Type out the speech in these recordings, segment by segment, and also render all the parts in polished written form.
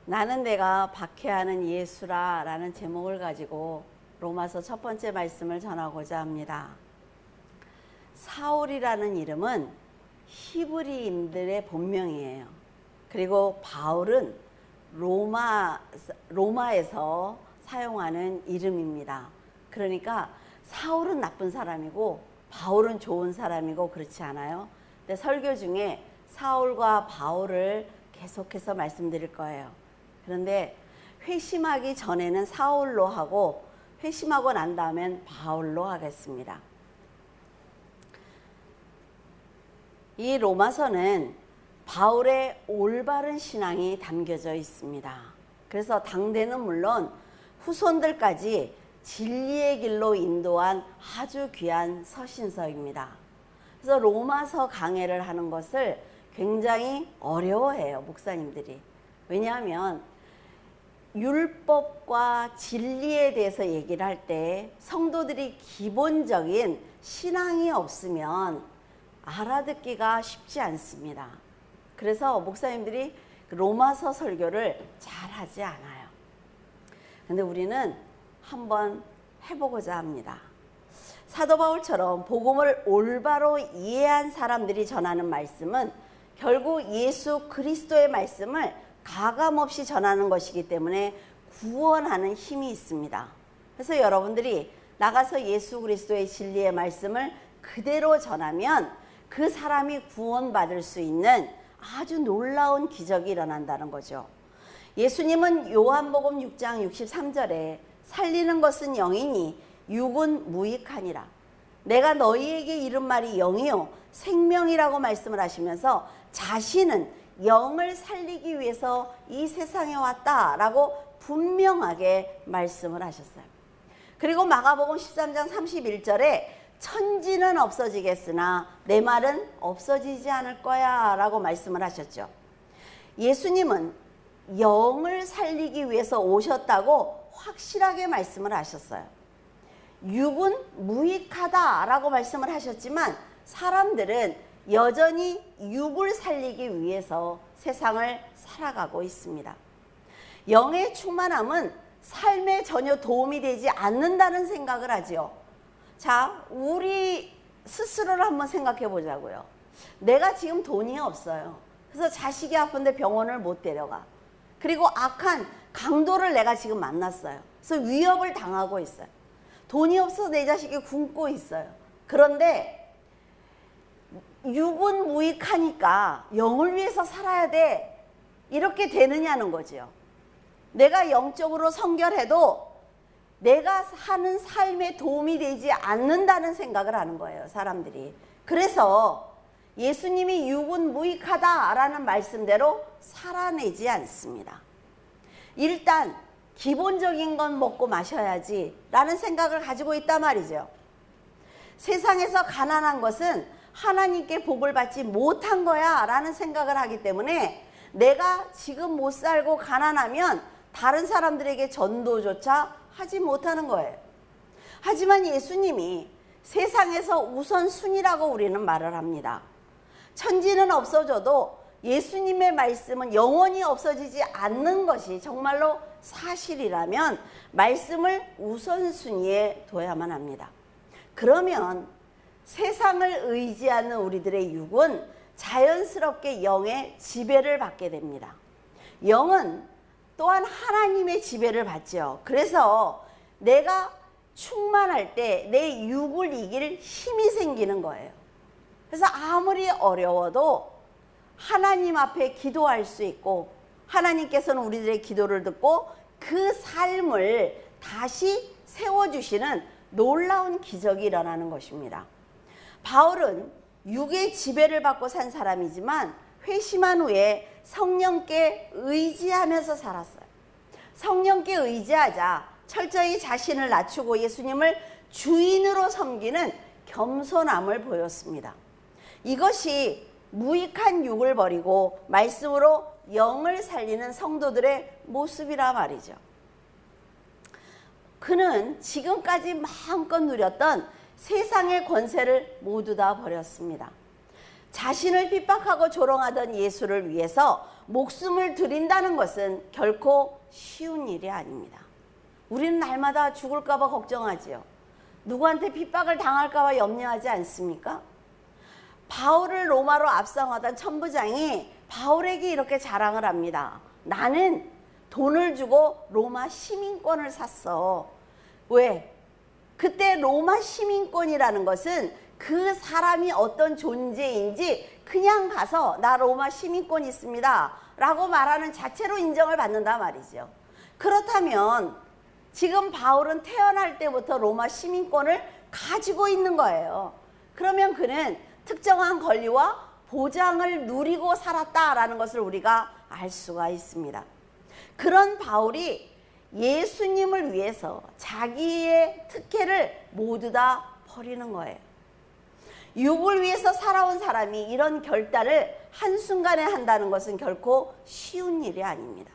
나는 내가 박해하는 예수라 라는 제목을 가지고 로마서 첫 번째 말씀을 전하고자 합니다. 사울이라는 이름은 히브리인들의 본명이에요. 그리고 바울은 로마에서 사용하는 이름입니다. 그러니까 사울은 나쁜 사람이고 바울은 좋은 사람이고 그렇지 않아요? 근데 설교 중에 사울과 바울을 계속해서 말씀드릴 거예요. 그런데 회심하기 전에는 사울로 하고 회심하고 난 다음엔 바울로 하겠습니다. 이 로마서는 바울의 올바른 신앙이 담겨져 있습니다. 그래서 당대는 물론 후손들까지 진리의 길로 인도한 아주 귀한 서신서입니다. 그래서 로마서 강해를 하는 것을 굉장히 어려워해요, 목사님들이. 왜냐하면 율법과 진리에 대해서 얘기를 할 때 성도들이 기본적인 신앙이 없으면 알아듣기가 쉽지 않습니다. 그래서 목사님들이 로마서 설교를 잘 하지 않아요. 근데 우리는 한번 해보고자 합니다. 사도 바울처럼 복음을 올바로 이해한 사람들이 전하는 말씀은 결국 예수 그리스도의 말씀을 가감없이 전하는 것이기 때문에 구원하는 힘이 있습니다. 그래서 여러분들이 나가서 예수 그리스도의 진리의 말씀을 그대로 전하면 그 사람이 구원받을 수 있는 아주 놀라운 기적이 일어난다는 거죠. 예수님은 요한복음 6장 63절에 살리는 것은 영이니 육은 무익하니라. 내가 너희에게 이른 말이 영이요 생명이라고 말씀을 하시면서 자신은 영을 살리기 위해서 이 세상에 왔다라고 분명하게 말씀을 하셨어요. 그리고 마가복음 13장 31절에 천지는 없어지겠으나 내 말은 없어지지 않을 거야 라고 말씀을 하셨죠. 예수님은 영을 살리기 위해서 오셨다고 확실하게 말씀을 하셨어요. 육은 무익하다라고 말씀을 하셨지만 사람들은 여전히 육을 살리기 위해서 세상을 살아가고 있습니다. 영의 충만함은 삶에 전혀 도움이 되지 않는다는 생각을 하지요. 자, 우리 스스로를 한번 생각해 보자고요. 내가 지금 돈이 없어요. 그래서 자식이 아픈데 병원을 못 데려가. 그리고 악한 강도를 내가 지금 만났어요. 그래서 위협을 당하고 있어요. 돈이 없어서 내 자식이 굶고 있어요. 그런데 육은 무익하니까 영을 위해서 살아야 돼. 이렇게 되느냐는 거죠. 내가 영적으로 성결해도 내가 사는 삶에 도움이 되지 않는다는 생각을 하는 거예요, 사람들이. 그래서 예수님이 육은 무익하다라는 말씀대로 살아내지 않습니다. 일단 기본적인 건 먹고 마셔야지 라는 생각을 가지고 있단 말이죠. 세상에서 가난한 것은 하나님께 복을 받지 못한 거야 라는 생각을 하기 때문에 내가 지금 못 살고 가난하면 다른 사람들에게 전도조차 하지 못하는 거예요. 하지만 예수님이 세상에서 우선순위라고 우리는 말을 합니다. 천지는 없어져도 예수님의 말씀은 영원히 없어지지 않는 것이 정말로 사실이라면 말씀을 우선순위에 둬야만 합니다. 그러면 세상을 의지하는 우리들의 육은 자연스럽게 영의 지배를 받게 됩니다. 영은 또한 하나님의 지배를 받죠. 그래서 내가 충만할 때 내 육을 이길 힘이 생기는 거예요. 그래서 아무리 어려워도 하나님 앞에 기도할 수 있고 하나님께서는 우리들의 기도를 듣고 그 삶을 다시 세워주시는 놀라운 기적이 일어나는 것입니다. 바울은 육의 지배를 받고 산 사람이지만 회심한 후에 성령께 의지하면서 살았어요. 성령께 의지하자 철저히 자신을 낮추고 예수님을 주인으로 섬기는 겸손함을 보였습니다. 이것이 무익한 육을 버리고 말씀으로 영을 살리는 성도들의 모습이라 말이죠. 그는 지금까지 마음껏 누렸던 세상의 권세를 모두 다 버렸습니다. 자신을 핍박하고 조롱하던 예수를 위해서 목숨을 드린다는 것은 결코 쉬운 일이 아닙니다. 우리는 날마다 죽을까 봐 걱정하지요. 누구한테 핍박을 당할까 봐 염려하지 않습니까? 바울을 로마로 압송하던 천부장이 바울에게 이렇게 자랑을 합니다. 나는 돈을 주고 로마 시민권을 샀어. 왜? 그때 로마 시민권이라는 것은 그 사람이 어떤 존재인지 그냥 가서 나 로마 시민권 있습니다 라고 말하는 자체로 인정을 받는단 말이죠. 그렇다면 지금 바울은 태어날 때부터 로마 시민권을 가지고 있는 거예요. 그러면 그는 특정한 권리와 보장을 누리고 살았다라는 것을 우리가 알 수가 있습니다. 그런 바울이 예수님을 위해서 자기의 특혜를 모두 다 버리는 거예요. 육을 위해서 살아온 사람이 이런 결단을 한순간에 한다는 것은 결코 쉬운 일이 아닙니다.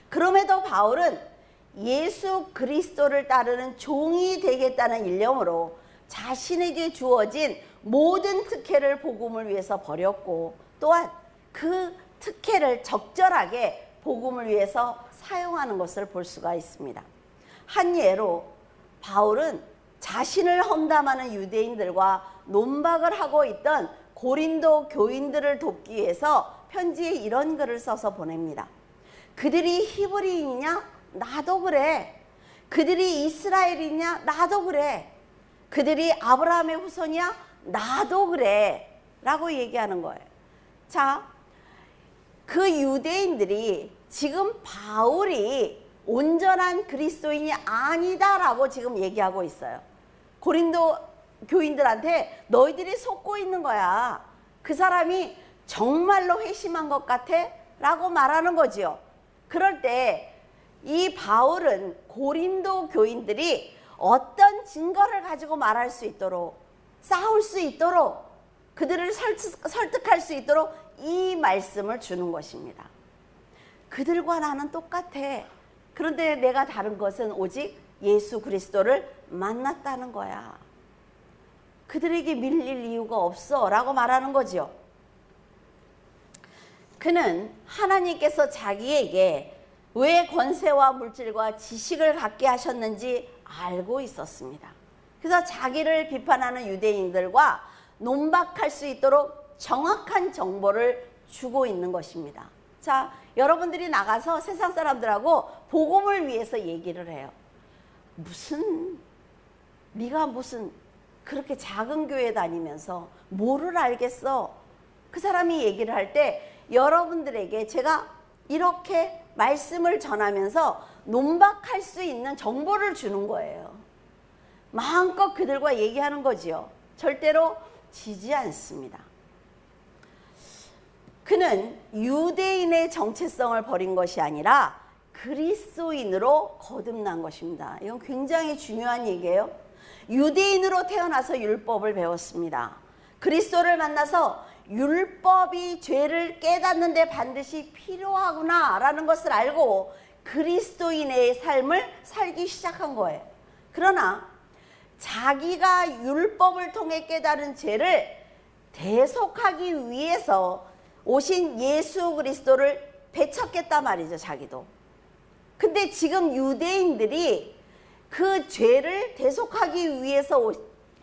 그럼에도 바울은 예수 그리스도를 따르는 종이 되겠다는 일념으로 자신에게 주어진 모든 특혜를 복음을 위해서 버렸고, 또한 그 특혜를 적절하게 복음을 위해서 사용하는 것을 볼 수가 있습니다. 한 예로 바울은 자신을 험담하는 유대인들과 논박을 하고 있던 고린도 교인들을 돕기 위해서 편지에 이런 글을 써서 보냅니다. 그들이 히브리인이냐? 나도 그래. 그들이 이스라엘이냐? 나도 그래. 그들이 아브라함의 후손이야? 나도 그래. 라고 얘기하는 거예요. 자, 그 유대인들이 지금 바울이 온전한 그리스도인이 아니다라고 지금 얘기하고 있어요. 고린도 교인들한테 너희들이 속고 있는 거야. 그 사람이 정말로 회심한 것 같아? 라고 말하는 거지요. 그럴 때 이 바울은 고린도 교인들이 어떤 증거를 가지고 말할 수 있도록, 싸울 수 있도록, 그들을 설득할 수 있도록 이 말씀을 주는 것입니다. 그들과 나는 똑같아. 그런데 내가 다른 것은 오직 예수 그리스도를 만났다는 거야. 그들에게 밀릴 이유가 없어 라고 말하는 거지요. 그는 하나님께서 자기에게 왜 권세와 물질과 지식을 갖게 하셨는지 알고 있었습니다. 그래서 자기를 비판하는 유대인들과 논박할 수 있도록 정확한 정보를 주고 있는 것입니다. 자, 여러분들이 나가서 세상 사람들하고 복음을 위해서 얘기를 해요. 네가 무슨 그렇게 작은 교회 다니면서 뭐를 알겠어? 그 사람이 얘기를 할 때 여러분들에게 제가 이렇게 말씀을 전하면서 논박할 수 있는 정보를 주는 거예요. 마음껏 그들과 얘기하는 거지요. 절대로 지지 않습니다. 그는 유대인의 정체성을 버린 것이 아니라 그리스도인으로 거듭난 것입니다. 이건 굉장히 중요한 얘기예요. 유대인으로 태어나서 율법을 배웠습니다. 그리스도를 만나서 율법이 죄를 깨닫는데 반드시 필요하구나 라는 것을 알고 그리스도인의 삶을 살기 시작한 거예요. 그러나 자기가 율법을 통해 깨달은 죄를 대속하기 위해서 오신 예수 그리스도를 배척했단 말이죠, 자기도. 근데 지금 유대인들이 그 죄를 대속하기 위해서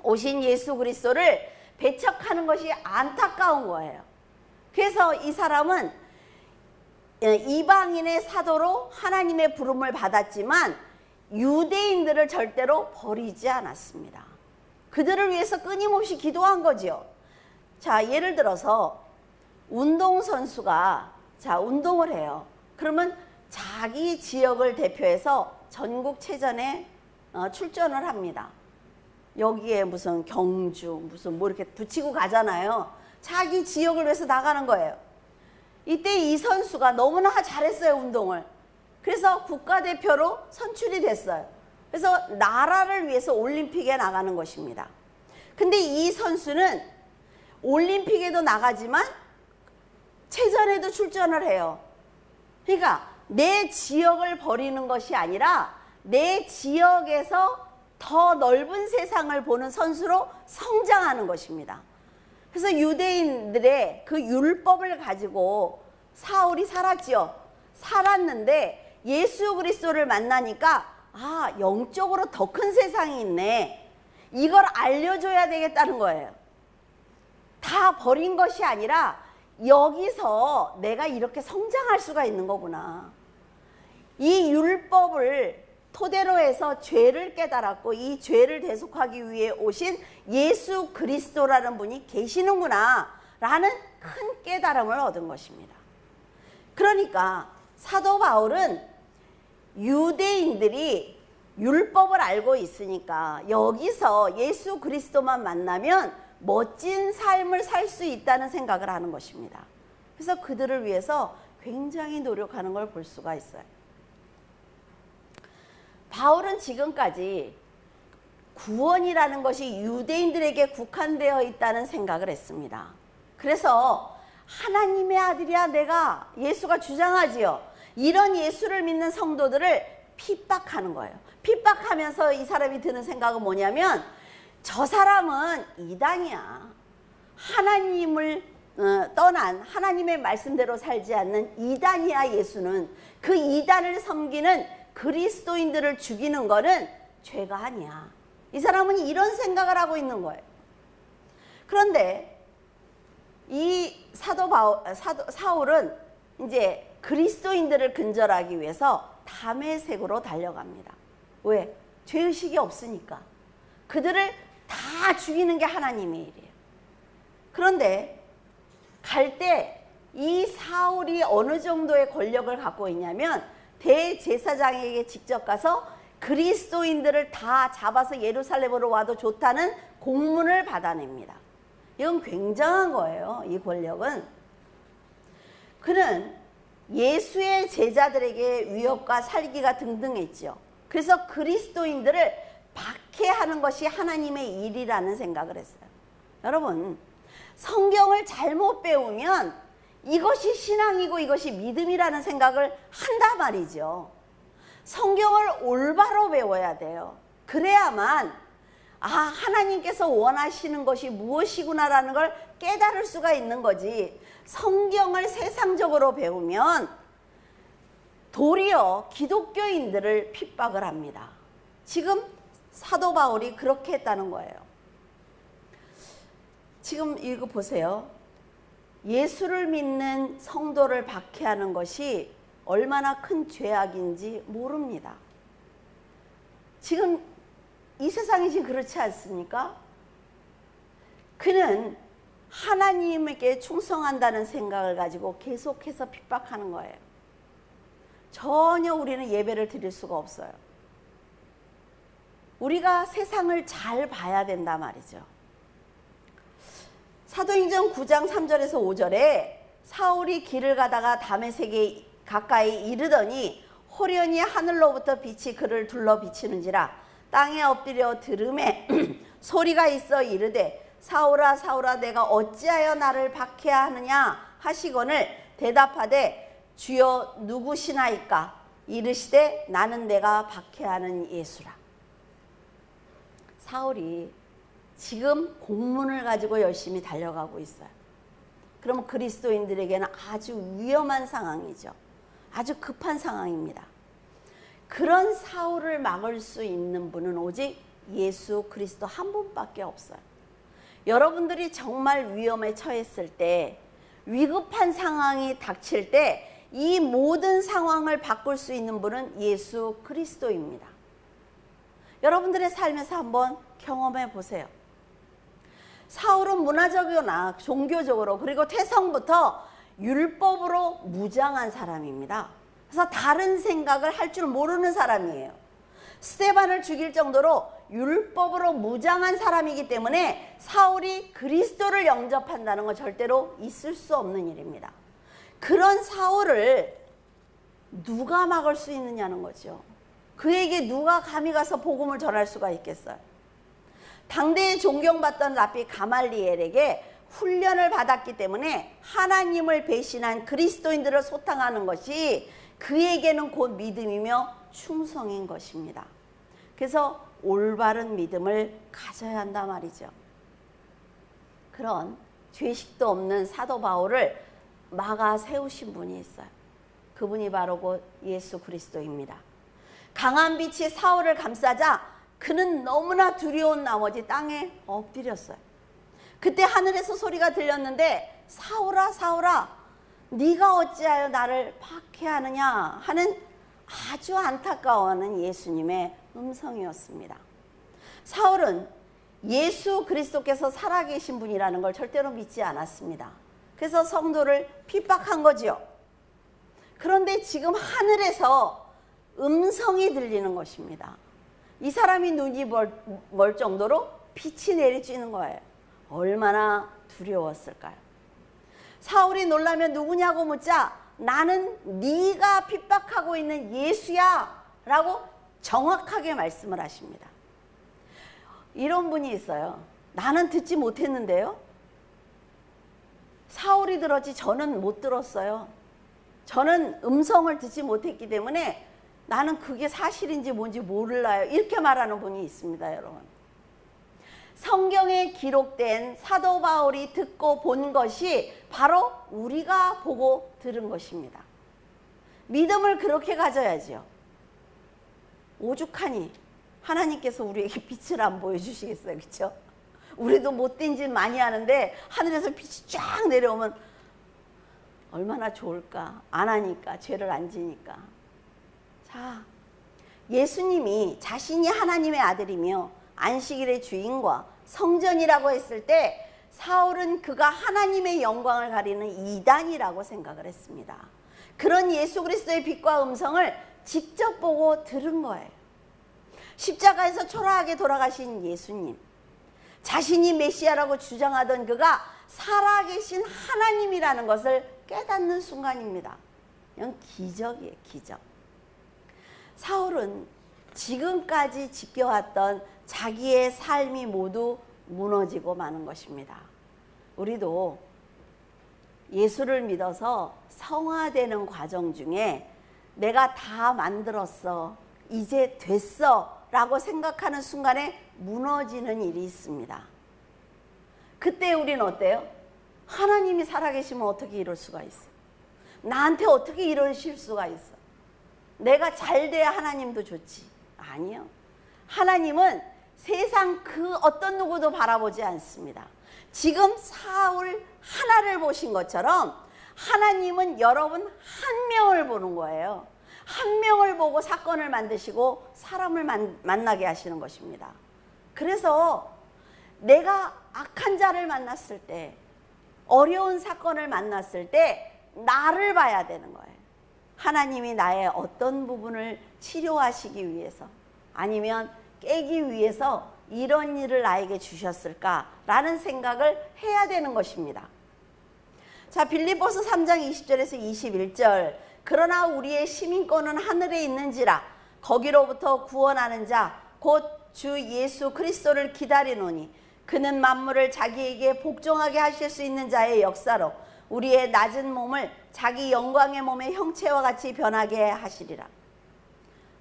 오신 예수 그리스도를 배척하는 것이 안타까운 거예요. 그래서 이 사람은 이방인의 사도로 하나님의 부름을 받았지만 유대인들을 절대로 버리지 않았습니다. 그들을 위해서 끊임없이 기도한 거지요. 자, 예를 들어서 운동선수가 운동을 해요. 그러면 자기 지역을 대표해서 전국체전에 출전을 합니다. 여기에 무슨 경주, 무슨 뭐 이렇게 붙이고 가잖아요. 자기 지역을 위해서 나가는 거예요. 이때 이 선수가 너무나 잘했어요, 운동을. 그래서 국가대표로 선출이 됐어요. 그래서 나라를 위해서 올림픽에 나가는 것입니다. 근데 이 선수는 올림픽에도 나가지만 체전에도 출전을 해요. 그러니까 내 지역을 버리는 것이 아니라 내 지역에서 더 넓은 세상을 보는 선수로 성장하는 것입니다. 그래서 유대인들의 그 율법을 가지고 사울이 살았지요. 살았는데 예수 그리스도를 만나니까 영적으로 더 큰 세상이 있네. 이걸 알려줘야 되겠다는 거예요. 다 버린 것이 아니라 여기서 내가 이렇게 성장할 수가 있는 거구나. 이 율법을 토대로 해서 죄를 깨달았고 이 죄를 대속하기 위해 오신 예수 그리스도라는 분이 계시는구나 라는 큰 깨달음을 얻은 것입니다. 그러니까 사도 바울은 유대인들이 율법을 알고 있으니까 여기서 예수 그리스도만 만나면 멋진 삶을 살 수 있다는 생각을 하는 것입니다. 그래서 그들을 위해서 굉장히 노력하는 걸 볼 수가 있어요. 바울은 지금까지 구원이라는 것이 유대인들에게 국한되어 있다는 생각을 했습니다. 그래서 하나님의 아들이야 내가, 예수가 주장하지요. 이런 예수를 믿는 성도들을 핍박하는 거예요. 핍박하면서 이 사람이 드는 생각은 뭐냐면 저 사람은 이단이야. 하나님을 떠난, 하나님의 말씀대로 살지 않는 이단이야. 예수는 그 이단을 섬기는 그리스도인들을 죽이는 거는 죄가 아니야. 이 사람은 이런 생각을 하고 있는 거예요. 그런데 이 사울은 이제 그리스도인들을 근절하기 위해서 다메섹으로 달려갑니다. 왜? 죄의식이 없으니까. 그들을 다 죽이는 게 하나님의 일이에요. 그런데 갈 때 이 사울이 어느 정도의 권력을 갖고 있냐면 대제사장에게 직접 가서 그리스도인들을 다 잡아서 예루살렘으로 와도 좋다는 공문을 받아냅니다. 이건 굉장한 거예요. 이 권력은. 그는 예수의 제자들에게 위협과 살기가 등등했죠. 그래서 그리스도인들을 박해하는 것이 하나님의 일이라는 생각을 했어요. 여러분, 성경을 잘못 배우면 이것이 신앙이고 이것이 믿음이라는 생각을 한단 말이죠. 성경을 올바로 배워야 돼요. 그래야만 하나님께서 원하시는 것이 무엇이구나라는 걸 깨달을 수가 있는 거지. 성경을 세상적으로 배우면 도리어 기독교인들을 핍박을 합니다. 지금 사도 바울이 그렇게 했다는 거예요. 지금 이거 보세요. 예수를 믿는 성도를 박해하는 것이 얼마나 큰 죄악인지 모릅니다. 지금 이 세상이 지금 그렇지 않습니까? 그는 하나님에게 충성한다는 생각을 가지고 계속해서 핍박하는 거예요. 전혀 우리는 예배를 드릴 수가 없어요. 우리가 세상을 잘 봐야 된단 말이죠. 사도행전 9장 3절에서 5절에 사울이 길을 가다가 다메섹에 가까이 이르더니 호련히 하늘로부터 빛이 그를 둘러 비치는지라 땅에 엎드려 들음에 소리가 있어 이르되 사울아 사울아 내가 어찌하여 나를 박해하느냐 하시거늘 대답하되 주여 누구시나이까 이르시되 나는 내가 박해하는 예수라. 사울이 지금 공문을 가지고 열심히 달려가고 있어요. 그러면 그리스도인들에게는 아주 위험한 상황이죠. 아주 급한 상황입니다. 그런 사울을 막을 수 있는 분은 오직 예수 그리스도 한 분밖에 없어요. 여러분들이 정말 위험에 처했을 때, 위급한 상황이 닥칠 때 이 모든 상황을 바꿀 수 있는 분은 예수 그리스도입니다. 여러분들의 삶에서 한번 경험해 보세요. 사울은 문화적이거나 종교적으로 그리고 태성부터 율법으로 무장한 사람입니다. 그래서 다른 생각을 할 줄 모르는 사람이에요. 스데반을 죽일 정도로 율법으로 무장한 사람이기 때문에 사울이 그리스도를 영접한다는 건 절대로 있을 수 없는 일입니다. 그런 사울을 누가 막을 수 있느냐는 거죠. 그에게 누가 감히 가서 복음을 전할 수가 있겠어요. 당대에 존경받던 랍비 가말리엘에게 훈련을 받았기 때문에 하나님을 배신한 그리스도인들을 소탕하는 것이 그에게는 곧 믿음이며 충성인 것입니다. 그래서 올바른 믿음을 가져야 한단 말이죠. 그런 죄식도 없는 사도 바울을 막아 세우신 분이 있어요. 그분이 바로 곧 예수 그리스도입니다. 강한 빛이 사울을 감싸자 그는 너무나 두려운 나머지 땅에 엎드렸어요. 그때 하늘에서 소리가 들렸는데 사울아 사울아 네가 어찌하여 나를 박해하느냐 하는 아주 안타까워하는 예수님의 음성이었습니다. 사울은 예수 그리스도께서 살아계신 분이라는 걸 절대로 믿지 않았습니다. 그래서 성도를 핍박한 거지요. 그런데 지금 하늘에서 음성이 들리는 것입니다. 이 사람이 눈이 멀 정도로 빛이 내리쬐는 거예요. 얼마나 두려웠을까요? 사울이 놀라면 누구냐고 묻자 나는 네가 핍박하고 있는 예수야 라고 정확하게 말씀을 하십니다. 이런 분이 있어요. 나는 듣지 못했는데요. 사울이 들었지 저는 못 들었어요. 저는 음성을 듣지 못했기 때문에 나는 그게 사실인지 뭔지 몰라요. 이렇게 말하는 분이 있습니다, 여러분. 성경에 기록된 사도 바울이 듣고 본 것이 바로 우리가 보고 들은 것입니다. 믿음을 그렇게 가져야지요. 오죽하니 하나님께서 우리에게 빛을 안 보여주시겠어요, 그렇죠? 우리도 못된 짓 많이 하는데 하늘에서 빛이 쫙 내려오면 얼마나 좋을까? 안 하니까, 죄를 안 지니까. 자, 예수님이 자신이 하나님의 아들이며 안식일의 주인과 성전이라고 했을 때 사울은 그가 하나님의 영광을 가리는 이단이라고 생각을 했습니다. 그런 예수 그리스도의 빛과 음성을 직접 보고 들은 거예요. 십자가에서 초라하게 돌아가신 예수님, 자신이 메시아라고 주장하던 그가 살아계신 하나님이라는 것을 깨닫는 순간입니다. 이건 기적이에요, 기적. 사울은 지금까지 지켜왔던 자기의 삶이 모두 무너지고 마는 것입니다. 우리도 예수를 믿어서 성화되는 과정 중에 내가 다 만들었어, 이제 됐어 라고 생각하는 순간에 무너지는 일이 있습니다. 그때 우리는 어때요? 하나님이 살아계시면 어떻게 이럴 수가 있어? 나한테 어떻게 이러실 수가 있어? 내가 잘 돼야 하나님도 좋지. 아니요. 하나님은 세상 그 어떤 누구도 바라보지 않습니다. 지금 사울 하나를 보신 것처럼 하나님은 여러분 한 명을 보는 거예요. 한 명을 보고 사건을 만드시고 사람을 만나게 하시는 것입니다. 그래서 내가 악한 자를 만났을 때, 어려운 사건을 만났을 때 나를 봐야 되는 거예요. 하나님이 나의 어떤 부분을 치료하시기 위해서, 아니면 깨기 위해서 이런 일을 나에게 주셨을까라는 생각을 해야 되는 것입니다. 자, 빌립보서 3장 20절에서 21절. 그러나 우리의 시민권은 하늘에 있는지라 거기로부터 구원하는 자 곧 주 예수 그리스도를 기다리노니 그는 만물을 자기에게 복종하게 하실 수 있는 자의 역사로 우리의 낮은 몸을 자기 영광의 몸의 형체와 같이 변하게 하시리라.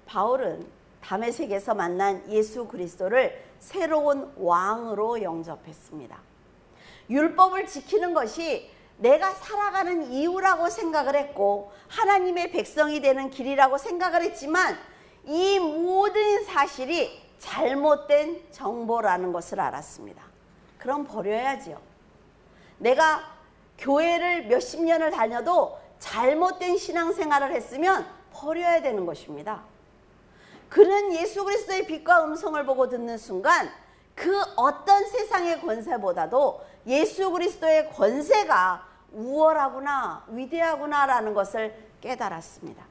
바울은 다메섹에서 만난 예수 그리스도를 새로운 왕으로 영접했습니다. 율법을 지키는 것이 내가 살아가는 이유라고 생각을 했고 하나님의 백성이 되는 길이라고 생각을 했지만 이 모든 사실이 잘못된 정보라는 것을 알았습니다. 그럼 버려야지요. 내가 교회를 몇십 년을 다녀도 잘못된 신앙생활을 했으면 버려야 되는 것입니다. 그런 예수 그리스도의 빛과 음성을 보고 듣는 순간 그 어떤 세상의 권세보다도 예수 그리스도의 권세가 우월하구나, 위대하구나라는 것을 깨달았습니다.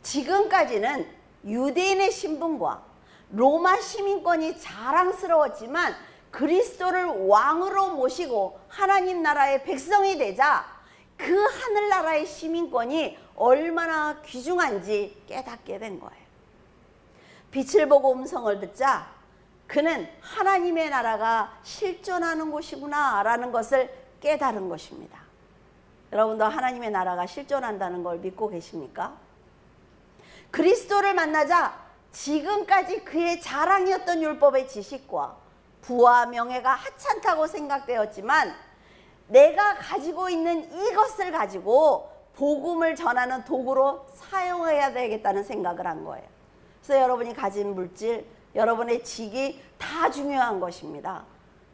지금까지는 유대인의 신분과 로마 시민권이 자랑스러웠지만 그리스도를 왕으로 모시고 하나님 나라의 백성이 되자 그 하늘나라의 시민권이 얼마나 귀중한지 깨닫게 된 거예요. 빛을 보고 음성을 듣자 그는 하나님의 나라가 실존하는 곳이구나 라는 것을 깨달은 것입니다. 여러분도 하나님의 나라가 실존한다는 걸 믿고 계십니까? 그리스도를 만나자 지금까지 그의 자랑이었던 율법의 지식과 부와 명예가 하찮다고 생각되었지만 내가 가지고 있는 이것을 가지고 복음을 전하는 도구로 사용해야 되겠다는 생각을 한 거예요. 그래서 여러분이 가진 물질, 여러분의 직이 다 중요한 것입니다.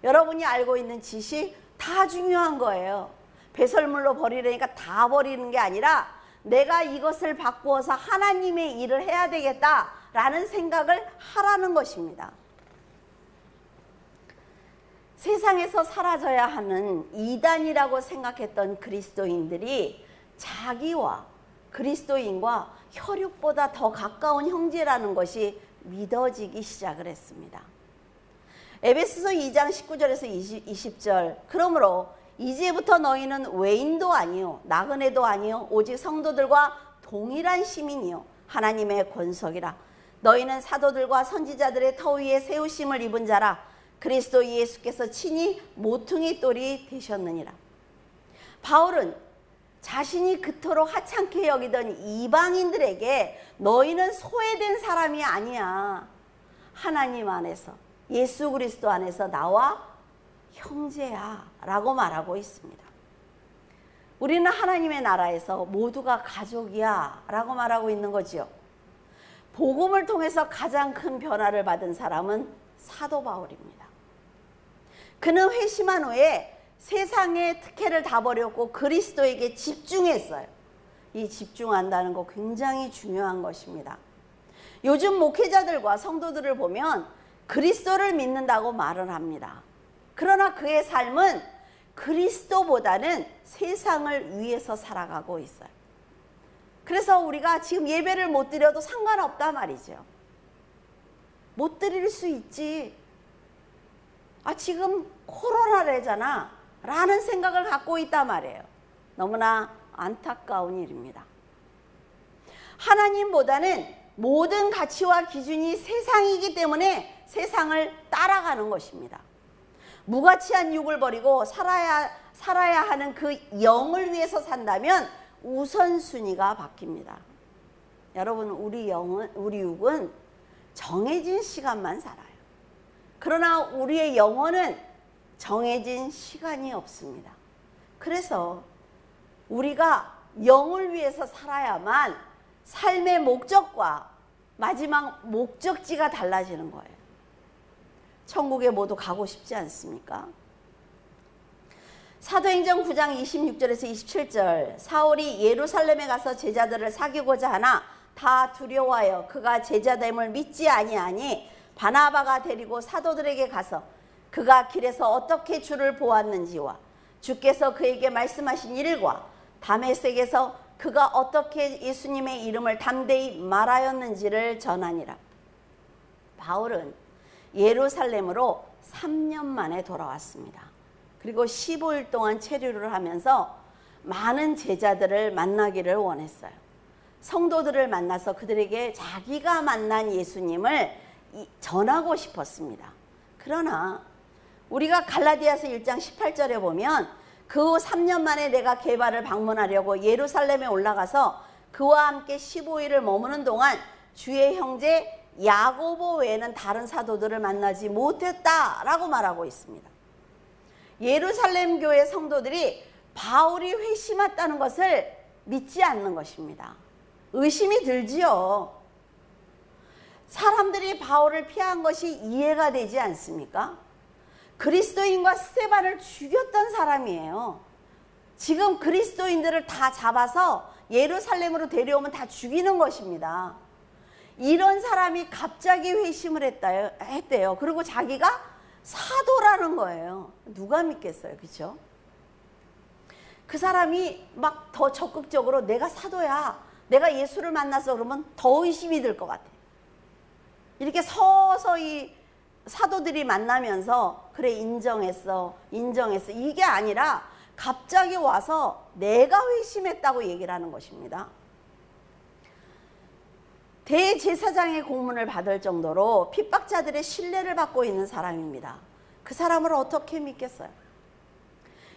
여러분이 알고 있는 지식 다 중요한 거예요. 배설물로 버리려니까 다 버리는 게 아니라 내가 이것을 바꾸어서 하나님의 일을 해야 되겠다라는 생각을 하라는 것입니다. 세상에서 사라져야 하는 이단이라고 생각했던 그리스도인들이 자기와 그리스도인과 혈육보다 더 가까운 형제라는 것이 믿어지기 시작을 했습니다. 에베소서 2장 19절에서 20절 그러므로 이제부터 너희는 외인도 아니요 나그네도 아니요 오직 성도들과 동일한 시민이요 하나님의 권속이라. 너희는 사도들과 선지자들의 터 위에 세우심을 입은 자라. 그리스도 예수께서 친히 모퉁이 돌이 되셨느니라. 바울은 자신이 그토록 하찮게 여기던 이방인들에게 너희는 소외된 사람이 아니야. 하나님 안에서 예수 그리스도 안에서 나와 형제야 라고 말하고 있습니다. 우리는 하나님의 나라에서 모두가 가족이야 라고 말하고 있는 거지요. 복음을 통해서 가장 큰 변화를 받은 사람은 사도 바울입니다. 그는 회심한 후에 세상의 특혜를 다 버렸고 그리스도에게 집중했어요. 이 집중한다는 거 굉장히 중요한 것입니다. 요즘 목회자들과 성도들을 보면 그리스도를 믿는다고 말을 합니다. 그러나 그의 삶은 그리스도보다는 세상을 위해서 살아가고 있어요. 그래서 우리가 지금 예배를 못 드려도 상관없다 말이죠. 못 드릴 수 있지. 지금 코로나래잖아 라는 생각을 갖고 있단 말이에요. 너무나 안타까운 일입니다. 하나님보다는 모든 가치와 기준이 세상이기 때문에 세상을 따라가는 것입니다. 무가치한 육을 버리고 살아야 하는 그 영을 위해서 산다면 우선순위가 바뀝니다. 여러분, 우리 육은 정해진 시간만 살아요. 그러나 우리의 영혼은 정해진 시간이 없습니다. 그래서 우리가 영을 위해서 살아야만 삶의 목적과 마지막 목적지가 달라지는 거예요. 천국에 모두 가고 싶지 않습니까? 사도행전 9장 26절에서 27절 사울이 예루살렘에 가서 제자들을 사귀고자 하나 다 두려워하여 그가 제자됨을 믿지 아니하니 바나바가 데리고 사도들에게 가서 그가 길에서 어떻게 주를 보았는지와 주께서 그에게 말씀하신 일과 다메섹에서 그가 어떻게 예수님의 이름을 담대히 말하였는지를 전하니라. 바울은 예루살렘으로 3년 만에 돌아왔습니다. 그리고 15일 동안 체류를 하면서 많은 제자들을 만나기를 원했어요. 성도들을 만나서 그들에게 자기가 만난 예수님을 전하고 싶었습니다. 그러나 우리가 갈라디아서 1장 18절에 보면 그 후 3년 만에 내가 게바를 방문하려고 예루살렘에 올라가서 그와 함께 15일을 머무는 동안 주의 형제 야고보 외에는 다른 사도들을 만나지 못했다라고 말하고 있습니다. 예루살렘 교회 성도들이 바울이 회심했다는 것을 믿지 않는 것입니다. 의심이 들지요. 사람들이 바울을 피한 것이 이해가 되지 않습니까? 그리스도인과 스데반을 죽였던 사람이에요. 지금 그리스도인들을 다 잡아서 예루살렘으로 데려오면 다 죽이는 것입니다. 이런 사람이 갑자기 회심을 했대요. 그리고 자기가 사도라는 거예요. 누가 믿겠어요, 그렇죠? 그 사람이 막 더 적극적으로 내가 사도야, 내가 예수를 만나서 그러면 더 의심이 들 것 같아. 이렇게 서서히 사도들이 만나면서 그래 인정했어 이게 아니라 갑자기 와서 내가 회심했다고 얘기를 하는 것입니다. 대제사장의 공문을 받을 정도로 핍박자들의 신뢰를 받고 있는 사람입니다. 그 사람을 어떻게 믿겠어요?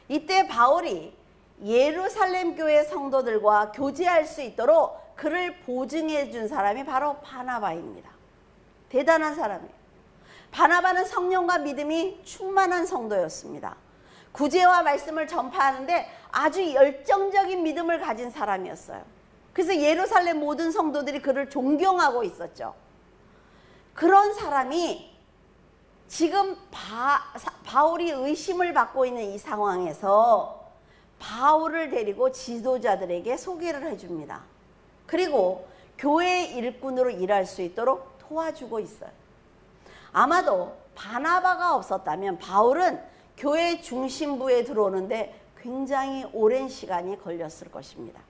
이때 바울이 예루살렘 교회 성도들과 교제할 수 있도록 그를 보증해 준 사람이 바로 바나바입니다. 대단한 사람이에요. 바나바는 성령과 믿음이 충만한 성도였습니다. 구제와 말씀을 전파하는데 아주 열정적인 믿음을 가진 사람이었어요. 그래서 예루살렘 모든 성도들이 그를 존경하고 있었죠. 그런 사람이 지금 바울이 의심을 받고 있는 이 상황에서 바울을 데리고 지도자들에게 소개를 해줍니다. 그리고 교회의 일꾼으로 일할 수 있도록 도와주고 있어요. 아마도 바나바가 없었다면 바울은 교회 중심부에 들어오는데 굉장히 오랜 시간이 걸렸을 것입니다.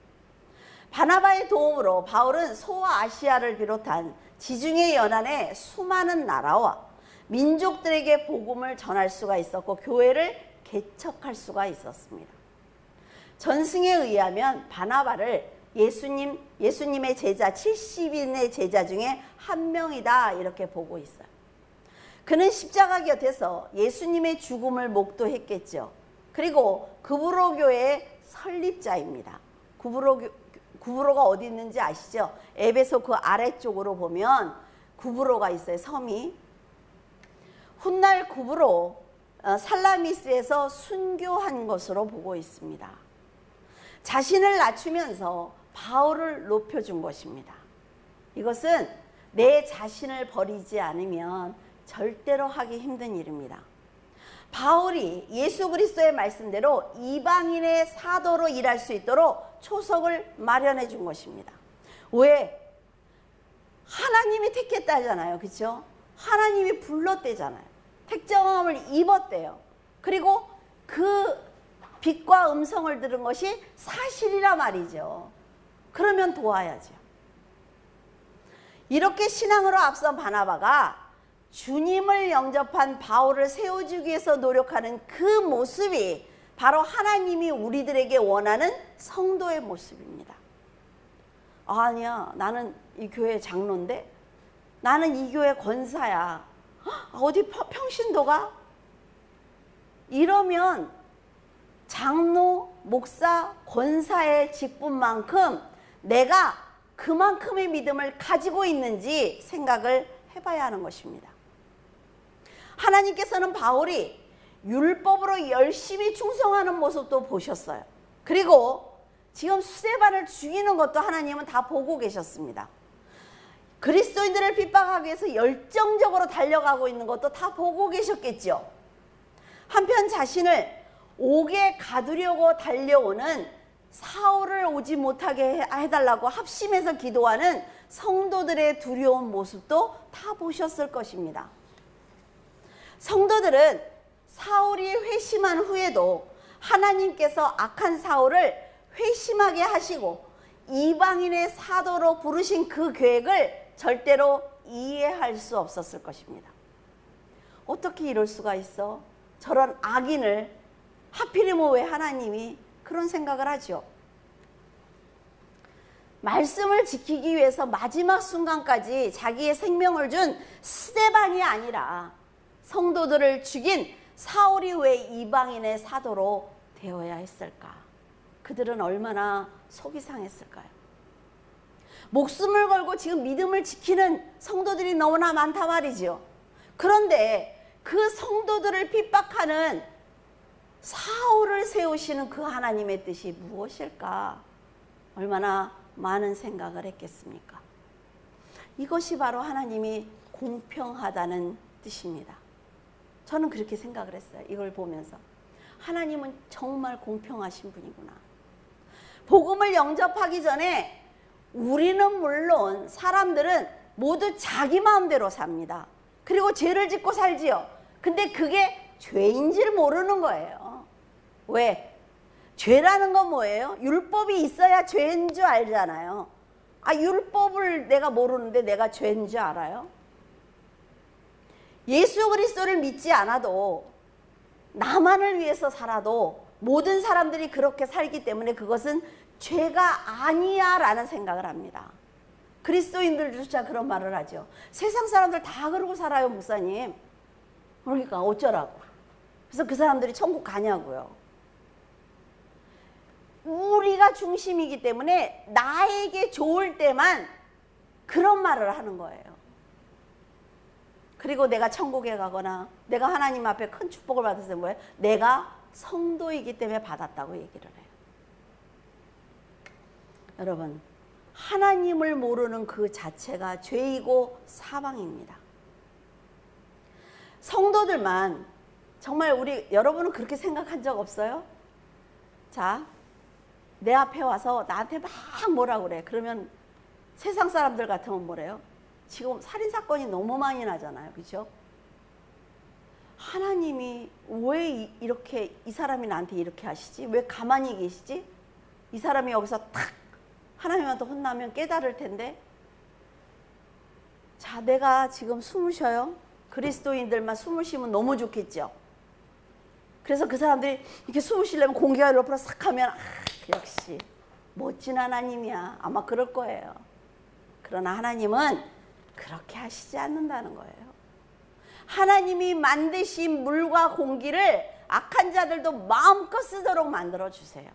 바나바의 도움으로 바울은 소아시아를 비롯한 지중해 연안의 수많은 나라와 민족들에게 복음을 전할 수가 있었고 교회를 개척할 수가 있었습니다. 전승에 의하면 바나바를 예수님의 제자 70인의 제자 중에 한 명이다 이렇게 보고 있어요. 그는 십자가 곁에서 예수님의 죽음을 목도했겠죠. 그리고 구브로 교회의 설립자입니다. 구브로가 어디 있는지 아시죠? 에베소 그 아래쪽으로 보면 구브로가 있어요. 섬이. 훗날 구브로 살라미스에서 순교한 것으로 보고 있습니다. 자신을 낮추면서 바울을 높여준 것입니다. 이것은 내 자신을 버리지 않으면 절대로 하기 힘든 일입니다. 바울이 예수 그리스도의 말씀대로 이방인의 사도로 일할 수 있도록 초석을 마련해 준 것입니다. 왜? 하나님이 택했다잖아요. 그렇죠? 하나님이 불렀대잖아요. 택정함을 입었대요. 그리고 그 빛과 음성을 들은 것이 사실이라 말이죠. 그러면 도와야죠. 이렇게 신앙으로 앞선 바나바가 주님을 영접한 바울을 세워주기 위해서 노력하는 그 모습이 바로 하나님이 우리들에게 원하는 성도의 모습입니다. 아니야, 나는 이 교회 장로인데, 나는 이 교회 권사야. 어디 평신도가? 이러면 장로, 목사, 권사의 직분만큼 내가 그만큼의 믿음을 가지고 있는지 생각을 해봐야 하는 것입니다. 하나님께서는 바울이 율법으로 열심히 충성하는 모습도 보셨어요. 그리고 지금 스데반을 죽이는 것도 하나님은 다 보고 계셨습니다. 그리스도인들을 핍박하기 위해서 열정적으로 달려가고 있는 것도 다 보고 계셨겠죠. 한편 자신을 옥에 가두려고 달려오는 사울을 오지 못하게 해달라고 합심해서 기도하는 성도들의 두려운 모습도 다 보셨을 것입니다. 성도들은 사울이 회심한 후에도 하나님께서 악한 사울을 회심하게 하시고 이방인의 사도로 부르신 그 계획을 절대로 이해할 수 없었을 것입니다. 어떻게 이럴 수가 있어? 저런 악인을 하필이면 왜 하나님이 그런 생각을 하죠? 말씀을 지키기 위해서 마지막 순간까지 자기의 생명을 준 스데반이 아니라 성도들을 죽인 사울이 왜 이방인의 사도로 되어야 했을까? 그들은 얼마나 속이 상했을까요? 목숨을 걸고 지금 믿음을 지키는 성도들이 너무나 많단 말이죠. 그런데 그 성도들을 핍박하는 사울을 세우시는 그 하나님의 뜻이 무엇일까? 얼마나 많은 생각을 했겠습니까? 이것이 바로 하나님이 공평하다는 뜻입니다. 저는 그렇게 생각을 했어요. 이걸 보면서 하나님은 정말 공평하신 분이구나. 복음을 영접하기 전에 우리는 물론 사람들은 모두 자기 마음대로 삽니다. 그리고 죄를 짓고 살지요. 근데 그게 죄인지를 모르는 거예요. 왜? 죄라는 건 뭐예요? 율법이 있어야 죄인 줄 알잖아요. 율법을 내가 모르는데 내가 죄인 줄 알아요? 예수 그리스도를 믿지 않아도 나만을 위해서 살아도 모든 사람들이 그렇게 살기 때문에 그것은 죄가 아니야 라는 생각을 합니다. 그리스도인들조차 그런 말을 하죠. 세상 사람들 다 그러고 살아요, 목사님. 그러니까 어쩌라고. 그래서 그 사람들이 천국 가냐고요. 우리가 중심이기 때문에 나에게 좋을 때만 그런 말을 하는 거예요. 그리고 내가 천국에 가거나 내가 하나님 앞에 큰 축복을 받았을 때 뭐예요? 내가 성도이기 때문에 받았다고 얘기를 해요. 여러분, 하나님을 모르는 그 자체가 죄이고 사망입니다. 성도들만 정말 여러분은 그렇게 생각한 적 없어요? 자, 내 앞에 와서 나한테 막 뭐라 그래. 그러면 세상 사람들 같으면 뭐래요? 지금 살인사건이 너무 많이 나잖아요. 그죠? 하나님이 왜 이렇게 이 사람이 나한테 이렇게 하시지? 왜 가만히 계시지? 이 사람이 여기서 탁 하나님한테 혼나면 깨달을 텐데. 자, 내가 지금 숨을 쉬어요. 그리스도인들만 숨을 쉬면 너무 좋겠죠. 그래서 그 사람들이 이렇게 숨을 쉬려면 공기가 옆으로 싹 하면 역시 멋진 하나님이야. 아마 그럴 거예요. 그러나 하나님은 그렇게 하시지 않는다는 거예요. 하나님이 만드신 물과 공기를 악한 자들도 마음껏 쓰도록 만들어 주세요.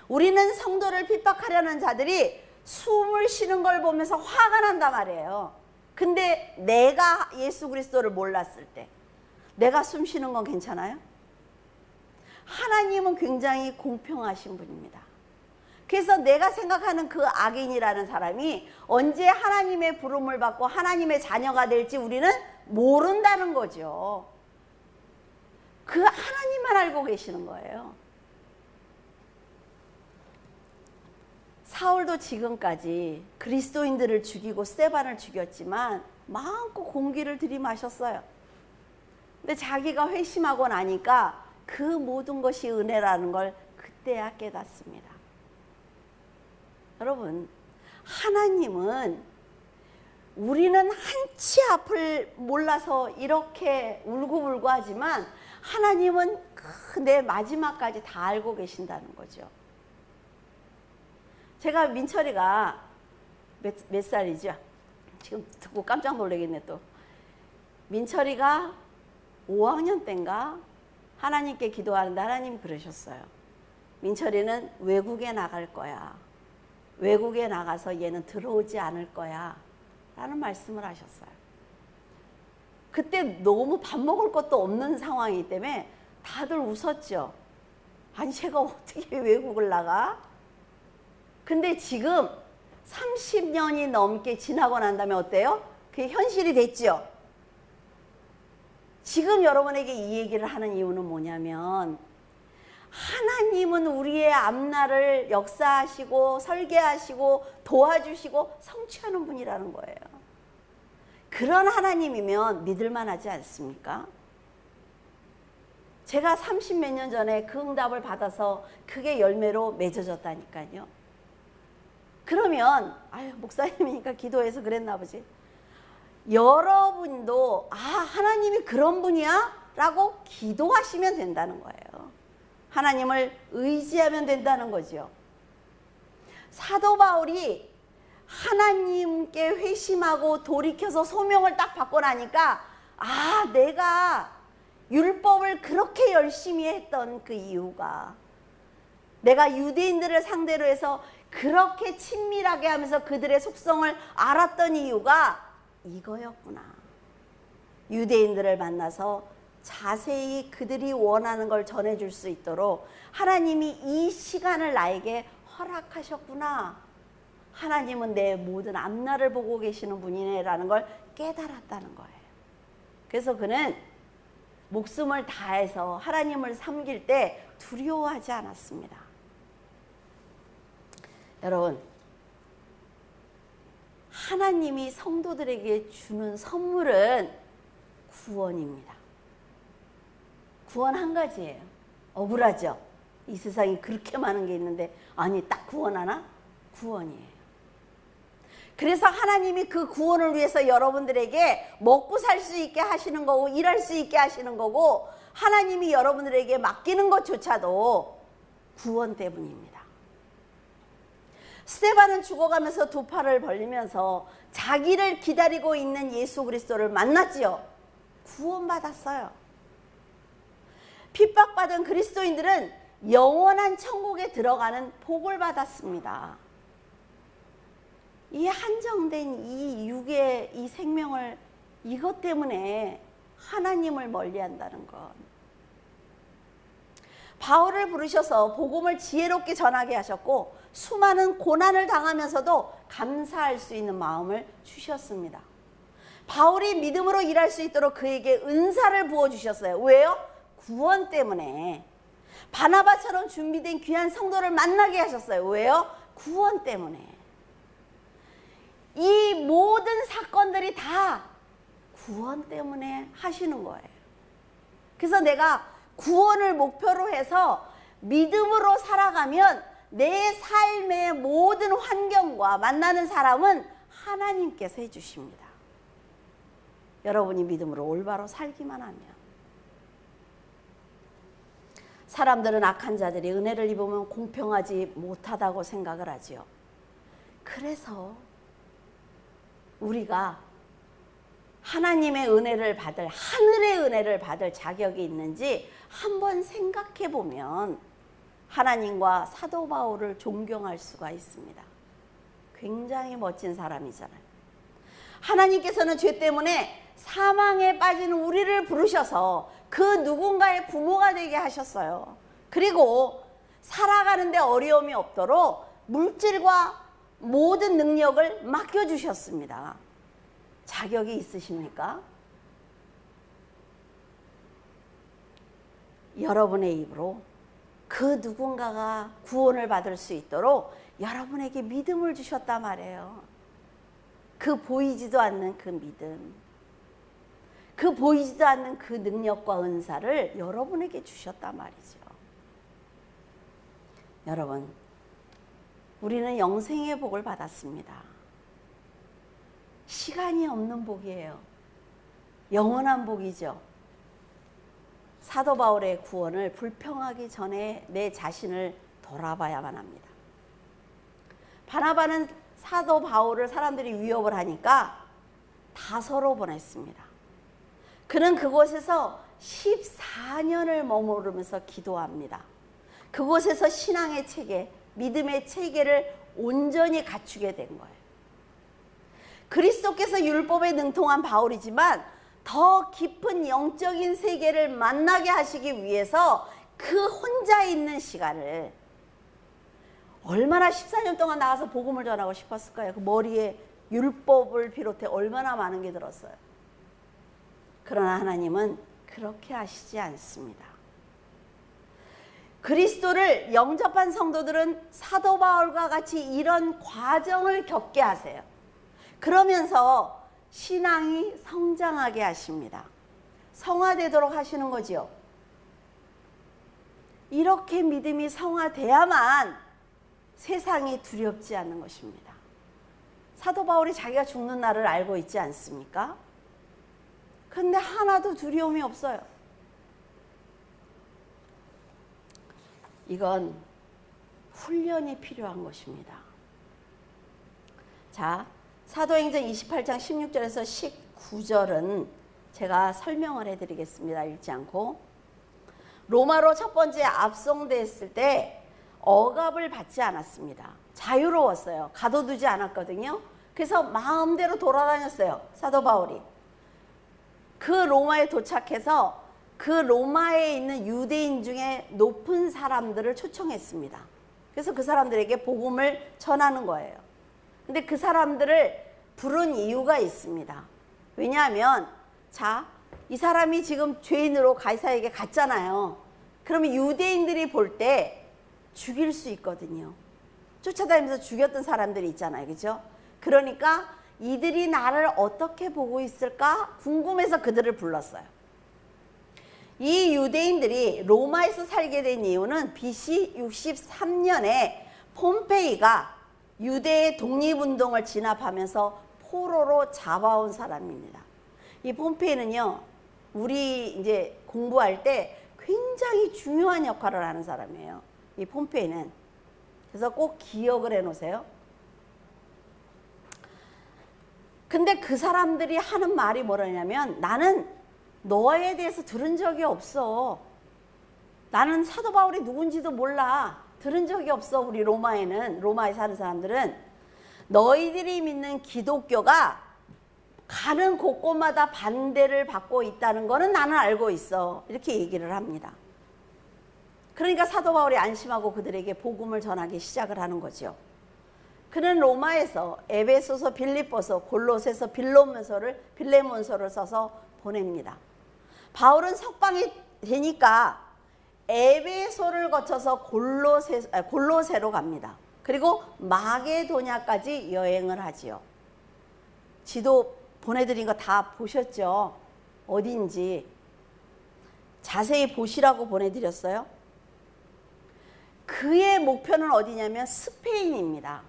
우리는 성도를 핍박하려는 자들이 숨을 쉬는 걸 보면서 화가 난단 말이에요. 근데 내가 예수 그리스도를 몰랐을 때 내가 숨 쉬는 건 괜찮아요? 하나님은 굉장히 공평하신 분입니다. 그래서 내가 생각하는 그 악인이라는 사람이 언제 하나님의 부름을 받고 하나님의 자녀가 될지 우리는 모른다는 거죠. 그 하나님만 알고 계시는 거예요. 사울도 지금까지 그리스도인들을 죽이고 스데반을 죽였지만 마음껏 공기를 들이마셨어요. 근데 자기가 회심하고 나니까 그 모든 것이 은혜라는 걸 그때야 깨닫습니다. 여러분, 하나님은 우리는 한치 앞을 몰라서 이렇게 울고불고 하지만 하나님은 내 마지막까지 다 알고 계신다는 거죠. 제가 민철이가 몇 살이죠? 지금 듣고 깜짝 놀라겠네 또. 민철이가 5학년 때인가 하나님께 기도하는데 하나님이 그러셨어요. 민철이는 외국에 나갈 거야. 외국에 나가서 얘는 들어오지 않을 거야. 라는 말씀을 하셨어요. 그때 너무 밥 먹을 것도 없는 상황이기 때문에 다들 웃었죠. 아니 제가 어떻게 외국을 나가? 근데 지금 30년이 넘게 지나고 난 다음에 어때요? 그게 현실이 됐죠. 지금 여러분에게 이 얘기를 하는 이유는 뭐냐면 하나님은 우리의 앞날을 역사하시고 설계하시고 도와주시고 성취하는 분이라는 거예요. 그런 하나님이면 믿을만 하지 않습니까? 제가 30몇 년 전에 그 응답을 받아서 그게 열매로 맺어졌다니까요. 그러면 목사님이니까 기도해서 그랬나 보지. 여러분도 하나님이 그런 분이야? 라고 기도하시면 된다는 거예요. 하나님을 의지하면 된다는 거죠. 사도 바울이 하나님께 회심하고 돌이켜서 소명을 딱 받고 나니까 내가 율법을 그렇게 열심히 했던 그 이유가 내가 유대인들을 상대로 해서 그렇게 친밀하게 하면서 그들의 속성을 알았던 이유가 이거였구나. 유대인들을 만나서 자세히 그들이 원하는 걸 전해줄 수 있도록 하나님이 이 시간을 나에게 허락하셨구나. 하나님은 내 모든 앞날을 보고 계시는 분이네라는 걸 깨달았다는 거예요. 그래서 그는 목숨을 다해서 하나님을 섬길 때 두려워하지 않았습니다. 여러분, 하나님이 성도들에게 주는 선물은 구원입니다. 구원 한 가지예요. 억울하죠? 이 세상에 그렇게 많은 게 있는데 딱 구원 하나? 구원이에요. 그래서 하나님이 그 구원을 위해서 여러분들에게 먹고 살 수 있게 하시는 거고 일할 수 있게 하시는 거고 하나님이 여러분들에게 맡기는 것조차도 구원 때문입니다. 스데반은 죽어가면서 두 팔을 벌리면서 자기를 기다리고 있는 예수 그리스도를 만났지요. 구원받았어요. 핍박받은 그리스도인들은 영원한 천국에 들어가는 복을 받았습니다. 이 한정된 이 육의 이 생명을 이것 때문에 하나님을 멀리한다는 것. 바울을 부르셔서 복음을 지혜롭게 전하게 하셨고 수많은 고난을 당하면서도 감사할 수 있는 마음을 주셨습니다. 바울이 믿음으로 일할 수 있도록 그에게 은사를 부어주셨어요. 왜요? 구원 때문에. 바나바처럼 준비된 귀한 성도를 만나게 하셨어요. 왜요? 구원 때문에. 이 모든 사건들이 다 구원 때문에 하시는 거예요. 그래서 내가 구원을 목표로 해서 믿음으로 살아가면 내 삶의 모든 환경과 만나는 사람은 하나님께서 해주십니다. 여러분이 믿음으로 올바로 살기만 하면. 사람들은 악한 자들이 은혜를 입으면 공평하지 못하다고 생각을 하지요. 그래서 우리가 하나님의 은혜를 받을, 하늘의 은혜를 받을 자격이 있는지 한번 생각해 보면 하나님과 사도 바울을 존경할 수가 있습니다. 굉장히 멋진 사람이잖아요. 하나님께서는 죄 때문에 사망에 빠진 우리를 부르셔서 그 누군가의 부모가 되게 하셨어요. 그리고 살아가는데 어려움이 없도록 물질과 모든 능력을 맡겨주셨습니다. 자격이 있으십니까? 여러분의 입으로 그 누군가가 구원을 받을 수 있도록 여러분에게 믿음을 주셨단 말이에요. 그 보이지도 않는 그 믿음, 그 보이지도 않는 그 능력과 은사를 여러분에게 주셨단 말이죠. 여러분, 우리는 영생의 복을 받았습니다. 시간이 없는 복이에요. 영원한 복이죠. 사도 바울의 구원을 불평하기 전에 내 자신을 돌아봐야만 합니다. 바나바는 사도 바울을 사람들이 위협을 하니까 다소로 보냈습니다. 그는 그곳에서 14년을 머무르면서 기도합니다. 그곳에서 신앙의 체계, 믿음의 체계를 온전히 갖추게 된 거예요. 그리스도께서 율법에 능통한 바울이지만 더 깊은 영적인 세계를 만나게 하시기 위해서 그 혼자 있는 시간을 얼마나 14년 동안 나가서 복음을 전하고 싶었을까요? 그 머리에 율법을 비롯해 얼마나 많은 게 들었어요. 그러나 하나님은 그렇게 하시지 않습니다. 그리스도를 영접한 성도들은 사도 바울과 같이 이런 과정을 겪게 하세요. 그러면서 신앙이 성장하게 하십니다. 성화되도록 하시는 거지요. 이렇게 믿음이 성화돼야만 세상이 두렵지 않는 것입니다. 사도 바울이 자기가 죽는 날을 알고 있지 않습니까? 근데 하나도 두려움이 없어요. 이건 훈련이 필요한 것입니다. 자, 사도행전 28장 16절에서 19절은 제가 설명을 해드리겠습니다. 읽지 않고. 로마로 첫 번째 압송됐을 때 억압을 받지 않았습니다. 자유로웠어요. 가둬두지 않았거든요. 그래서 마음대로 돌아다녔어요. 사도 바울이. 그 로마에 도착해서 그 로마에 있는 유대인 중에 높은 사람들을 초청했습니다. 그래서 그 사람들에게 복음을 전하는 거예요. 근데 그 사람들을 부른 이유가 있습니다. 왜냐하면 자, 이 사람이 지금 죄인으로 가이사에게 갔잖아요. 그러면 유대인들이 볼 때 죽일 수 있거든요. 쫓아다니면서 죽였던 사람들이 있잖아요. 그죠? 그러니까 이들이 나를 어떻게 보고 있을까 궁금해서 그들을 불렀어요. 이 유대인들이 로마에서 살게 된 이유는 BC 63년에 폼페이가 유대의 독립운동을 진압하면서 포로로 잡아온 사람입니다. 이 폼페이는요, 우리 이제 공부할 때 굉장히 중요한 역할을 하는 사람이에요. 이 폼페이는. 그래서 꼭 기억을 해 놓으세요. 근데 그 사람들이 하는 말이 뭐냐면, 나는 너에 대해서 들은 적이 없어. 나는 사도 바울이 누군지도 몰라. 들은 적이 없어. 우리 로마에 사는 사람들은 너희들이 믿는 기독교가 가는 곳곳마다 반대를 받고 있다는 거는 나는 알고 있어. 이렇게 얘기를 합니다. 그러니까 사도 바울이 안심하고 그들에게 복음을 전하기 시작을 하는 거죠. 그는 로마에서 에베소서, 빌립보서, 골로새서, 빌레몬서를 써서 보냅니다. 바울은 석방이 되니까 에베소를 거쳐서 골로새로 갑니다. 그리고 마게도냐까지 여행을 하지요. 지도 보내드린 거 다 보셨죠? 어딘지 자세히 보시라고 보내드렸어요. 그의 목표는 어디냐면 스페인입니다.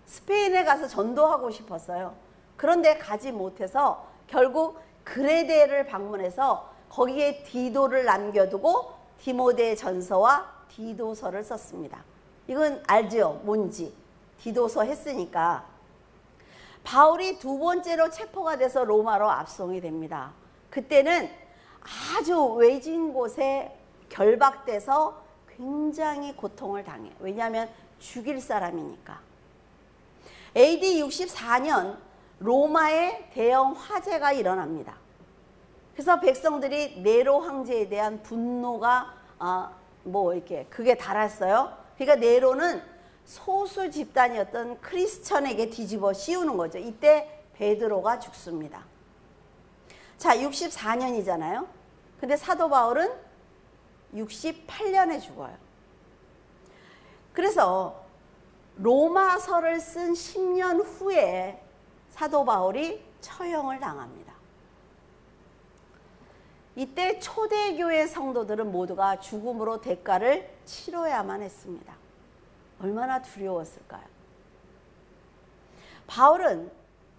스페인에 가서 전도하고 싶었어요. 그런데 가지 못해서 결국 그레데를 방문해서 거기에 디도를 남겨두고 디모데 전서와 디도서를 썼습니다. 이건 알죠? 뭔지. 디도서 했으니까. 바울이 두 번째로 체포가 돼서 로마로 압송이 됩니다. 그때는 아주 외진 곳에 결박돼서 굉장히 고통을 당해요. 왜냐하면 죽일 사람이니까. AD 64년 로마에 대형 화재가 일어납니다. 그래서 백성들이 네로 황제에 대한 분노가 그게 달았어요. 그러니까 네로는 소수 집단이었던 크리스천에게 뒤집어 씌우는 거죠. 이때 베드로가 죽습니다. 자, 64년이잖아요. 근데 사도 바울은 68년에 죽어요. 그래서 로마서를 쓴 10년 후에 사도 바울이 처형을 당합니다. 이때 초대교회 성도들은 모두가 죽음으로 대가를 치러야만 했습니다. 얼마나 두려웠을까요? 바울은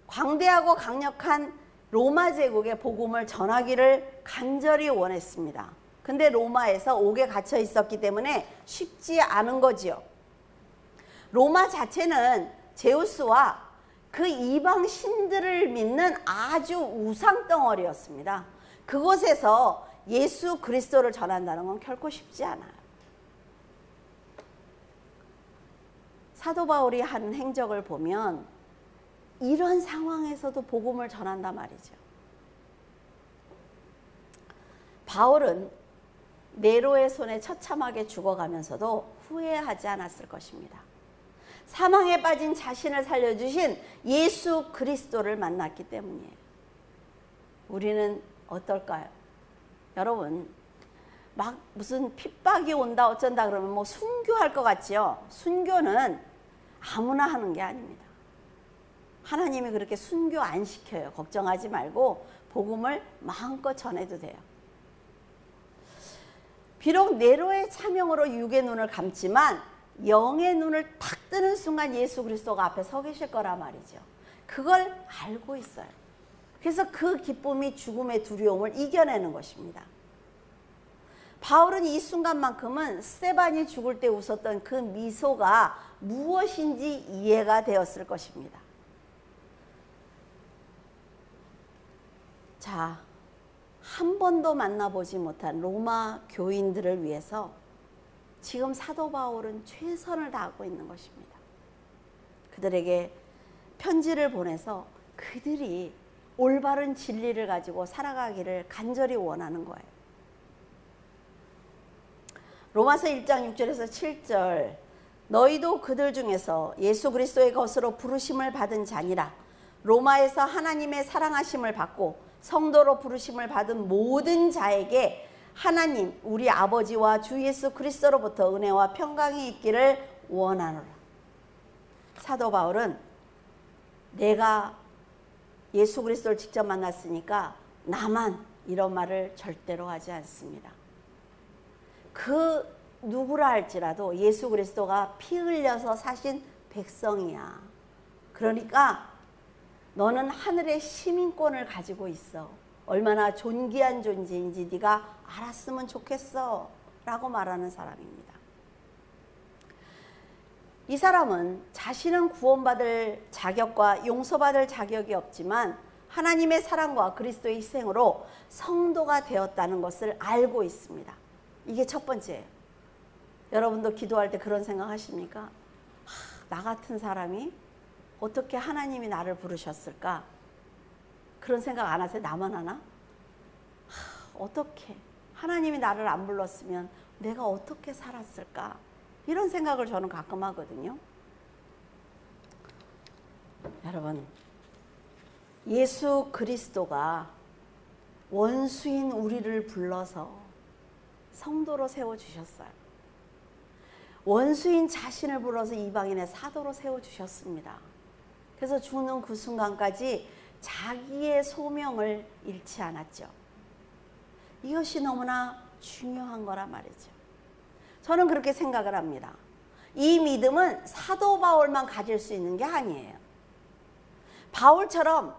광대하고 강력한 로마 제국의 복음을 전하기를 간절히 원했습니다. 근데 로마에서 옥에 갇혀 있었기 때문에 쉽지 않은 거지요. 로마 자체는 제우스와 그 이방 신들을 믿는 아주 우상 덩어리였습니다. 그곳에서 예수 그리스도를 전한다는 건 결코 쉽지 않아요. 사도 바울이 한 행적을 보면 이런 상황에서도 복음을 전한단 말이죠. 바울은 네로의 손에 처참하게 죽어가면서도 후회하지 않았을 것입니다. 사망에 빠진 자신을 살려주신 예수 그리스도를 만났기 때문이에요. 우리는 어떨까요? 여러분, 막 무슨 핍박이 온다 어쩐다 그러면 뭐 순교할 것 같지요? 순교는 아무나 하는 게 아닙니다. 하나님이 그렇게 순교 안 시켜요. 걱정하지 말고 복음을 마음껏 전해도 돼요. 비록 네로의 차명으로 육의 눈을 감지만 영의 눈을 탁 뜨는 순간 예수 그리스도가 앞에 서 계실 거라 말이죠. 그걸 알고 있어요. 그래서 그 기쁨이 죽음의 두려움을 이겨내는 것입니다. 바울은 이 순간만큼은 스데반이 죽을 때 웃었던 그 미소가 무엇인지 이해가 되었을 것입니다. 자, 한 번도 만나보지 못한 로마 교인들을 위해서 지금 사도 바울은 최선을 다하고 있는 것입니다. 그들에게 편지를 보내서 그들이 올바른 진리를 가지고 살아가기를 간절히 원하는 거예요. 로마서 1장 6절에서 7절, 너희도 그들 중에서 예수 그리스도의 것으로 부르심을 받은 자니라. 로마에서 하나님의 사랑하심을 받고 성도로 부르심을 받은 모든 자에게 하나님 우리 아버지와 주 예수 그리스도로부터 은혜와 평강이 있기를 원하노라. 사도 바울은 내가 예수 그리스도를 직접 만났으니까 나만 이런 말을 절대로 하지 않습니다. 그 누구라 할지라도 예수 그리스도가 피 흘려서 사신 백성이야. 그러니까 너는 하늘의 시민권을 가지고 있어. 얼마나 존귀한 존재인지 네가 알았으면 좋겠어 라고 말하는 사람입니다. 이 사람은 자신은 구원받을 자격과 용서받을 자격이 없지만 하나님의 사랑과 그리스도의 희생으로 성도가 되었다는 것을 알고 있습니다. 이게 첫 번째예요. 여러분도 기도할 때 그런 생각 하십니까? 나 같은 사람이 어떻게 하나님이 나를 부르셨을까? 그런 생각 안 하세요? 나만 하나? 어떻게 하나님이 나를 안 불렀으면 내가 어떻게 살았을까? 이런 생각을 저는 가끔 하거든요. 여러분, 예수 그리스도가 원수인 우리를 불러서 성도로 세워주셨어요. 원수인 자신을 불러서 이방인의 사도로 세워주셨습니다. 그래서 죽는 그 순간까지 자기의 소명을 잃지 않았죠. 이것이 너무나 중요한 거란 말이죠. 저는 그렇게 생각을 합니다. 이 믿음은 사도 바울만 가질 수 있는 게 아니에요. 바울처럼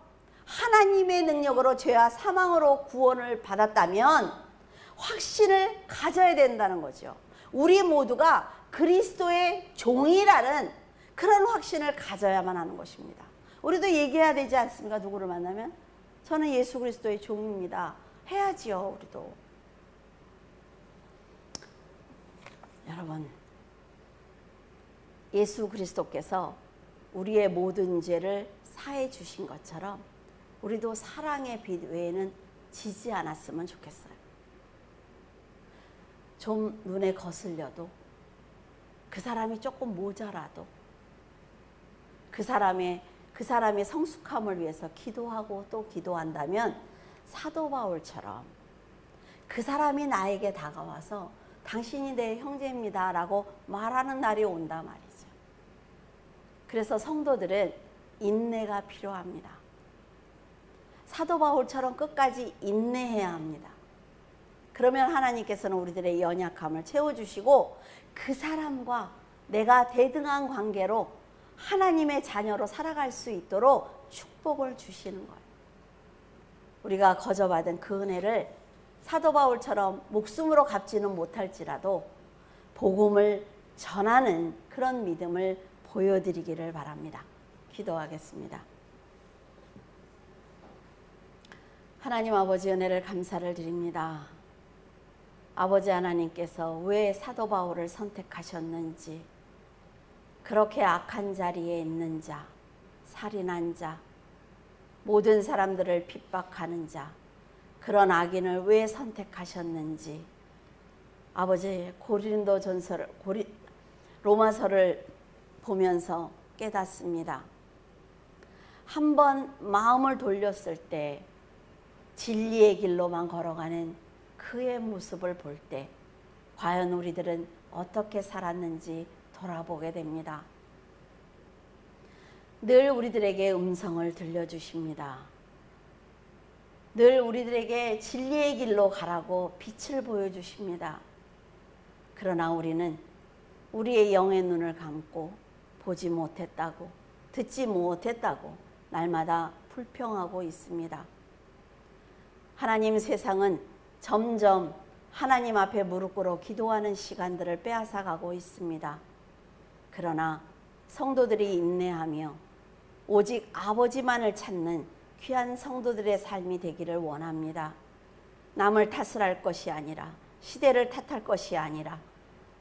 하나님의 능력으로 죄와 사망으로 구원을 받았다면 확신을 가져야 된다는 거죠. 우리 모두가 그리스도의 종이라는 그런 확신을 가져야만 하는 것입니다. 우리도 얘기해야 되지 않습니까? 누구를 만나면 저는 예수 그리스도의 종입니다. 해야지요. 우리도. 여러분, 예수 그리스도께서 우리의 모든 죄를 사해 주신 것처럼 우리도 사랑의 빛 외에는 지지 않았으면 좋겠어요. 좀 눈에 거슬려도, 그 사람이 조금 모자라도 그 사람의 성숙함을 위해서 기도하고 또 기도한다면 사도 바울처럼 그 사람이 나에게 다가와서 당신이 내 형제입니다 라고 말하는 날이 온단 말이죠. 그래서 성도들은 인내가 필요합니다. 사도 바울처럼 끝까지 인내해야 합니다. 그러면 하나님께서는 우리들의 연약함을 채워주시고 그 사람과 내가 대등한 관계로 하나님의 자녀로 살아갈 수 있도록 축복을 주시는 거예요. 우리가 거저받은 그 은혜를 사도 바울처럼 목숨으로 갚지는 못할지라도 복음을 전하는 그런 믿음을 보여드리기를 바랍니다. 기도하겠습니다. 하나님 아버지, 은혜를 감사를 드립니다. 아버지 하나님께서 왜 사도 바울을 선택하셨는지, 그렇게 악한 자리에 있는 자, 살인한 자, 모든 사람들을 핍박하는 자, 그런 악인을 왜 선택하셨는지, 아버지 로마서를 보면서 깨닫습니다. 한번 마음을 돌렸을 때 진리의 길로만 걸어가는 그의 모습을 볼 때 과연 우리들은 어떻게 살았는지 돌아보게 됩니다. 늘 우리들에게 음성을 들려주십니다. 늘 우리들에게 진리의 길로 가라고 빛을 보여주십니다. 그러나 우리는 우리의 영의 눈을 감고 보지 못했다고, 듣지 못했다고 날마다 불평하고 있습니다. 하나님, 세상은 점점 하나님 앞에 무릎 꿇어 기도하는 시간들을 빼앗아가고 있습니다. 그러나 성도들이 인내하며 오직 아버지만을 찾는 귀한 성도들의 삶이 되기를 원합니다. 남을 탓을 할 것이 아니라, 시대를 탓할 것이 아니라,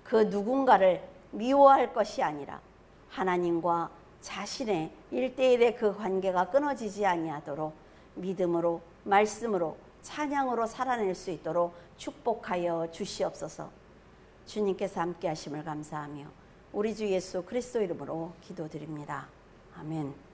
그 누군가를 미워할 것이 아니라 하나님과 자신의 1대1의 그 관계가 끊어지지 아니하도록 믿음으로, 말씀으로, 찬양으로 살아낼 수 있도록 축복하여 주시옵소서. 주님께서 함께 하심을 감사하며 우리 주 예수 그리스도 이름으로 기도드립니다. 아멘.